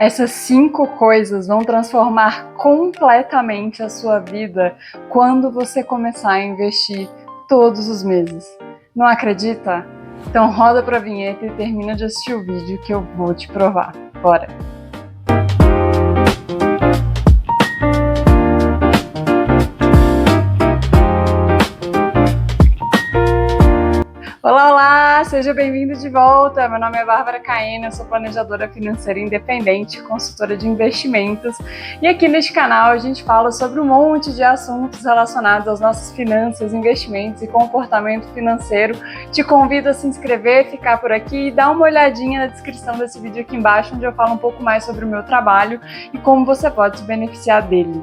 Essas 5 coisas vão transformar completamente a sua vida quando você começar a investir todos os meses. Não acredita? Então roda pra vinheta e termina de assistir o vídeo que eu vou te provar. Bora! Olá, olá! Seja bem-vindo de volta! Meu nome é Bárbara Caena, eu sou planejadora financeira independente, consultora de investimentos, e aqui neste canal a gente fala sobre um monte de assuntos relacionados às nossas finanças, investimentos e comportamento financeiro. Te convido a se inscrever, ficar por aqui e dar uma olhadinha na descrição desse vídeo aqui embaixo, onde eu falo um pouco mais sobre o meu trabalho e como você pode se beneficiar dele.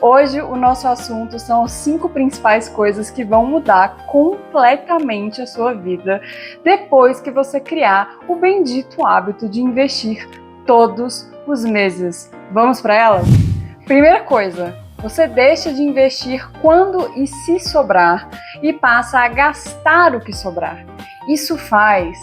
Hoje o nosso assunto são as 5 principais coisas que vão mudar completamente a sua vida depois que você criar o bendito hábito de investir todos os meses. Vamos para elas? Primeira coisa, você deixa de investir quando e se sobrar e passa a gastar o que sobrar. Isso faz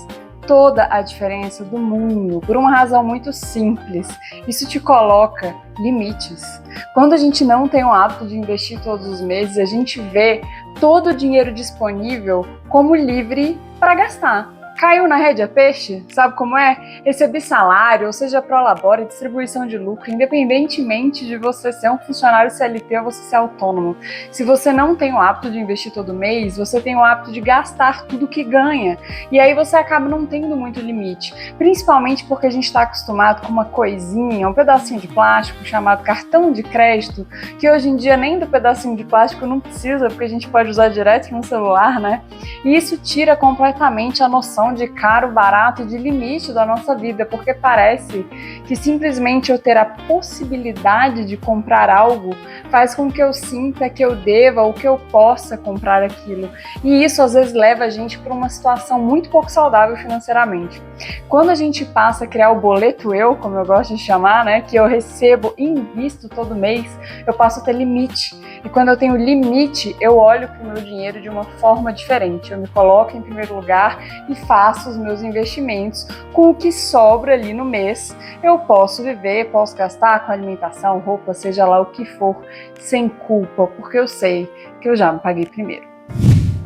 toda a diferença do mundo, por uma razão muito simples. Isso te coloca limites. Quando a gente não tem o hábito de investir todos os meses, a gente vê todo o dinheiro disponível como livre para gastar. Caiu na rede é peixe? Sabe como é? Receber salário, ou seja, prolabore, distribuição de lucro, independentemente de você ser um funcionário CLT ou você ser autônomo. Se você não tem o hábito de investir todo mês, você tem o hábito de gastar tudo que ganha. E aí você acaba não tendo muito limite. Principalmente porque a gente está acostumado com uma coisinha, um pedacinho de plástico chamado cartão de crédito, que hoje em dia nem do pedacinho de plástico não precisa, porque a gente pode usar direto no celular, né? E isso tira completamente a noção de caro, barato e de limite da nossa vida, porque parece que simplesmente eu ter a possibilidade de comprar algo faz com que eu sinta que eu deva ou que eu possa comprar aquilo. E isso às vezes leva a gente para uma situação muito pouco saudável financeiramente. Quando a gente passa a criar o boleto eu, como eu gosto de chamar, né, que eu recebo e invisto todo mês, eu passo a ter limite. E quando eu tenho limite, eu olho para o meu dinheiro de uma forma diferente. Eu me coloco em primeiro lugar e faço os meus investimentos com o que sobra ali no mês. Eu posso viver, posso gastar com alimentação, roupa, seja lá o que for, sem culpa, porque eu sei que eu já me paguei primeiro.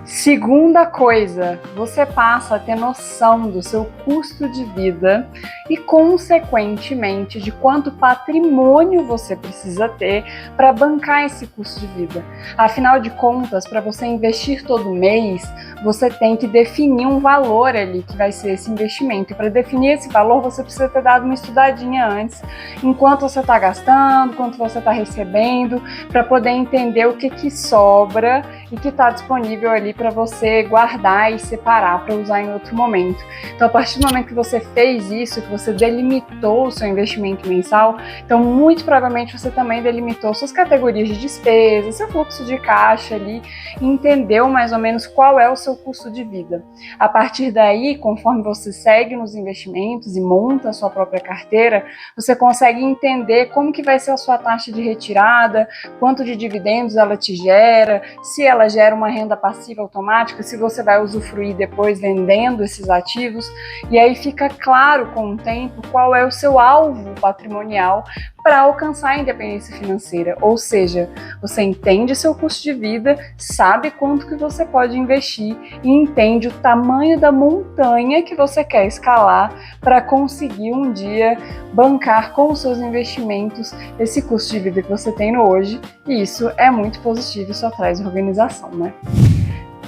Segunda coisa, você passa a ter noção do seu custo de vida e, consequentemente, de quanto patrimônio você precisa ter para bancar esse custo de vida. Afinal de contas, para você investir todo mês, você tem que definir um valor ali que vai ser esse investimento. E para definir esse valor, você precisa ter dado uma estudadinha antes, enquanto você está gastando, quanto você está recebendo, para poder entender o que sobra e que está disponível ali para você guardar e separar para usar em outro momento. Então, a partir do momento que você fez isso, que você delimitou o seu investimento mensal, então muito provavelmente você também delimitou suas categorias de despesa, seu fluxo de caixa ali, e entendeu mais ou menos qual é o seu custo de vida. A partir daí, conforme você segue nos investimentos e monta a sua própria carteira, você consegue entender como que vai ser a sua taxa de retirada, quanto de dividendos ela te gera, se ela gera uma renda passiva automática, se você vai usufruir depois vendendo esses ativos, e aí fica claro com o tempo qual é o seu alvo patrimonial para alcançar a independência financeira. Ou seja, você entende seu custo de vida, sabe quanto que você pode investir e entende o tamanho da montanha que você quer escalar para conseguir um dia bancar com os seus investimentos esse custo de vida que você tem hoje, e isso é muito positivo e só traz organização, né?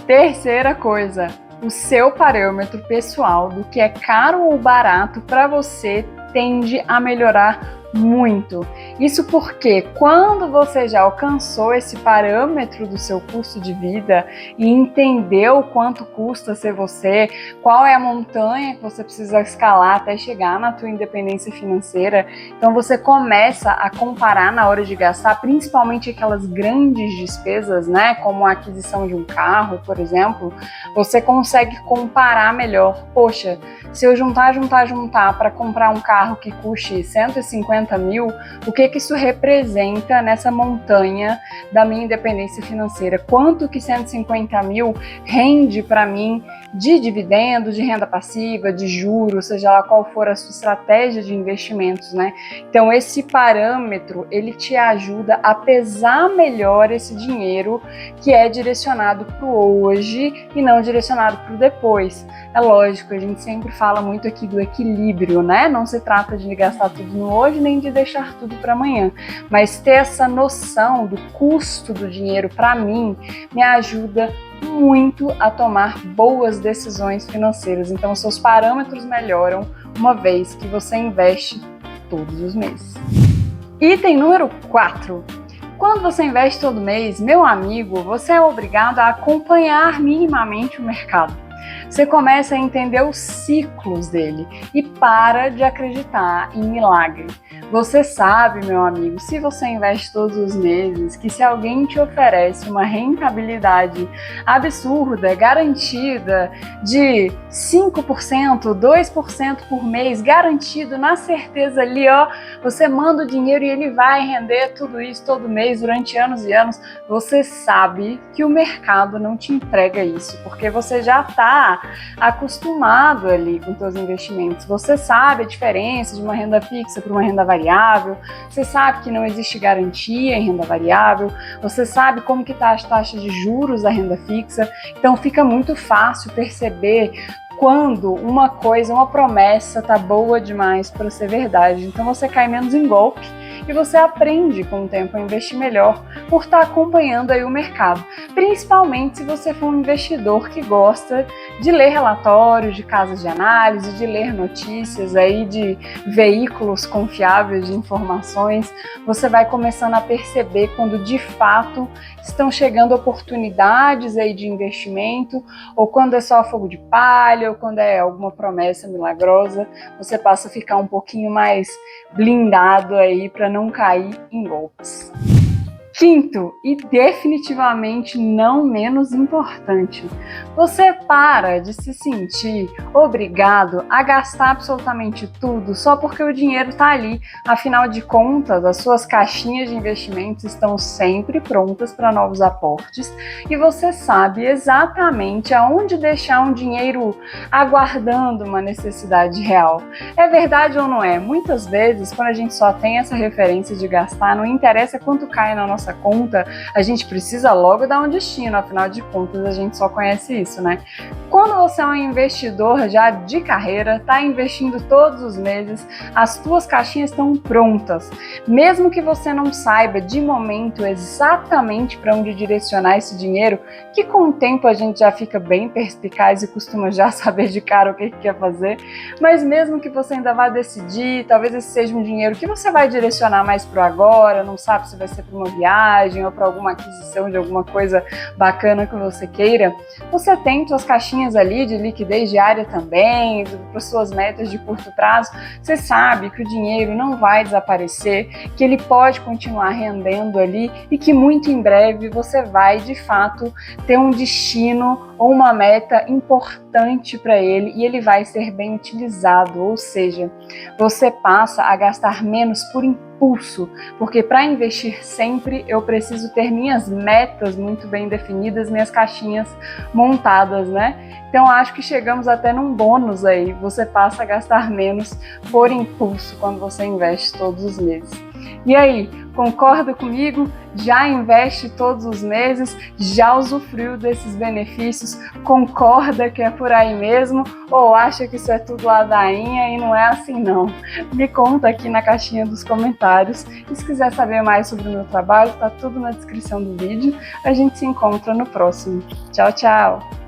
Terceira coisa, o seu parâmetro pessoal do que é caro ou barato para você tende a melhorar muito. Isso porque quando você já alcançou esse parâmetro do seu custo de vida e entendeu quanto custa ser você, qual é a montanha que você precisa escalar até chegar na tua independência financeira, então você começa a comparar na hora de gastar, principalmente aquelas grandes despesas, né, como a aquisição de um carro, por exemplo, você consegue comparar melhor. Poxa, se eu juntar para comprar um carro que custe 150 150 mil, o que isso representa nessa montanha da minha independência financeira? Quanto que 150 mil rende para mim de dividendo, de renda passiva, de juros, seja lá qual for a sua estratégia de investimentos, né? Então esse parâmetro, ele te ajuda a pesar melhor esse dinheiro que é direcionado para o hoje e não direcionado para o depois. É lógico, a gente sempre fala muito aqui do equilíbrio, né? Não se trata de gastar tudo no hoje nem de deixar tudo para amanhã, mas ter essa noção do custo do dinheiro para mim me ajuda muito a tomar boas decisões financeiras. Então, seus parâmetros melhoram uma vez que você investe todos os meses. Item número 4. Quando você investe todo mês, meu amigo, você é obrigado a acompanhar minimamente o mercado. Você começa a entender os ciclos dele e para de acreditar em milagre. Você sabe, meu amigo, se você investe todos os meses, que se alguém te oferece uma rentabilidade absurda, garantida, de 5%, 2% por mês, garantido, na certeza ali, ó, você manda o dinheiro e ele vai render tudo isso todo mês durante anos e anos, você sabe que o mercado não te entrega isso, porque você já está acostumado ali com seus investimentos. Você sabe a diferença de uma renda fixa para uma renda variável, você sabe que não existe garantia em renda variável, você sabe como que tá as taxas de juros da renda fixa, então fica muito fácil perceber quando uma coisa, uma promessa tá boa demais para ser verdade. Então você cai menos em golpe e você aprende com o tempo a investir melhor por estar acompanhando aí o mercado. Principalmente se você for um investidor que gosta de ler relatórios de casas de análise, de ler notícias aí de veículos confiáveis de informações, você vai começando a perceber quando de fato estão chegando oportunidades aí de investimento, ou quando é só fogo de palha, ou quando é alguma promessa milagrosa, você passa a ficar um pouquinho mais blindado aí para não cair em golpes. Quinto, e definitivamente não menos importante, você para de se sentir obrigado a gastar absolutamente tudo só porque o dinheiro está ali. Afinal de contas, as suas caixinhas de investimentos estão sempre prontas para novos aportes e você sabe exatamente aonde deixar um dinheiro aguardando uma necessidade real. É verdade ou não é? Muitas vezes, quando a gente só tem essa referência de gastar, não interessa quanto cai na nossa conta, a gente precisa logo dar um destino, afinal de contas a gente só conhece isso, né? Quando você é um investidor já de carreira, está investindo todos os meses, as tuas caixinhas estão prontas. Mesmo que você não saiba de momento exatamente para onde direcionar esse dinheiro, que com o tempo a gente já fica bem perspicaz e costuma já saber de cara o que quer fazer, mas mesmo que você ainda vá decidir, talvez esse seja um dinheiro que você vai direcionar mais para o agora, não sabe se vai ser para uma viagem ou para alguma aquisição de alguma coisa bacana que você queira, você tem suas caixinhas ali de liquidez diária também, para suas metas de curto prazo, você sabe que o dinheiro não vai desaparecer, que ele pode continuar rendendo ali e que muito em breve você vai de fato ter um destino ou uma meta importante para ele e ele vai ser bem utilizado, ou seja, você passa a gastar menos por impulso, porque para investir sempre eu preciso ter minhas metas muito bem definidas, minhas caixinhas montadas, né? Então acho que chegamos até num bônus aí, você passa a gastar menos por impulso quando você investe todos os meses. E aí, concorda comigo? Já investe todos os meses? Já usufruiu desses benefícios? Concorda que é por aí mesmo? Ou acha que isso é tudo ladainha e não é assim não? Me conta aqui na caixinha dos comentários. E se quiser saber mais sobre o meu trabalho, tá tudo na descrição do vídeo. A gente se encontra no próximo. Tchau, tchau!